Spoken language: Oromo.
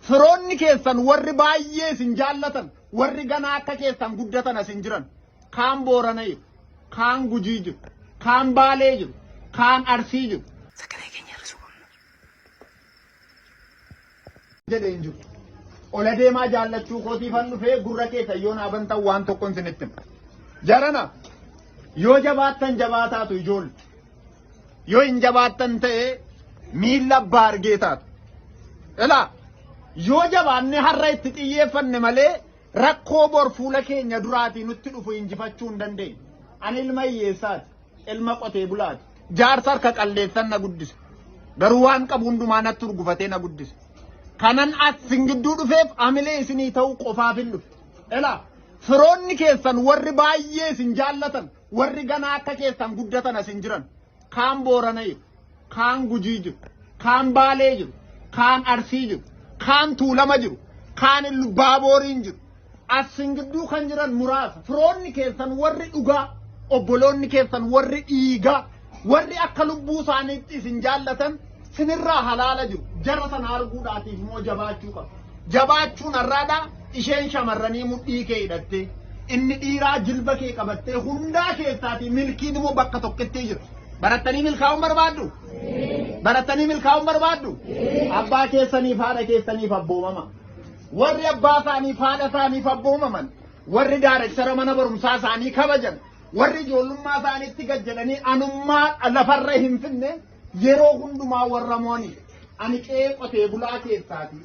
firoonni keessan warri baay'ee isin jaallatan warri ganaa akka keessan guddatan asin jiran kaan Boorana jiru, kaan Gujii jiru, kaan Baalee jiru, kaan Arsii jiru. Jedheen jiru. Ola deemaa jaallachuu kootiifan dhufee gurra keessa yoo naabantan waan tokkon isinitti jarana yoo jabaattan jabaataatu ijoollee yoo hin jabaattan ta'e miilla abbaa argee taatu. Ilaa yoo jabaanne har'a itti xiyyeeffanne malee rakkoo bor fuula keenya duraatii nutti dhufu injifachuu hin dandeenye. Ani ilma hiyyeessaati, ilma qotee bulaati, jaarsa harka qalleessan na guddise. Garuu waan qabu hundumaa natti urgufatee na guddise. Kanan asin gidduu dhufeef amilee isinii ta'uu qofaaf hin dhufe. Ilaa firoonni keessan warri baay'ee isin jaallatan warri ganaa akka keessan guddatan asin jiran kaan Boorana jiru, kaan Gujii jiru, kaan Baalee jiru, kaan Arsii jiru, kaan Tuulama jiru, kaan Ilubaabooriin jiru. Asin gidduu kan jiran muraasa. Firoonni keessan warri dhugaa, obboloonni keessan warri dhiigaa, warri akka lubbuu isaaniitti isin jaallatan sinirraa halaala jiru. Jara sana arguudhaatiif immoo jabaachuu qabu. Jabaachuun har'aadhaa isheen shamarranii mudhii kee hidhattee inni dhiiraa jilba kee qabattee hundaa keessaatii milkiin immoo bakka tokkotti jira. Barattanii milkaa'uun barbaaddu? Barattanii milkaa'uun barbaaddu? Abbaa keessaniif haadha keessaniif abboomama. Warri abbaa isaaniif haadha isaaniif abboomaman, warri daarektara mana barumsaa isaanii kabajan, warri ijoollummaa isaaniitti gajjalanii anummaa lafarra hin finne yeroo hundumaa warra mooni. Ani qe'ee qotee bulaa keessaati.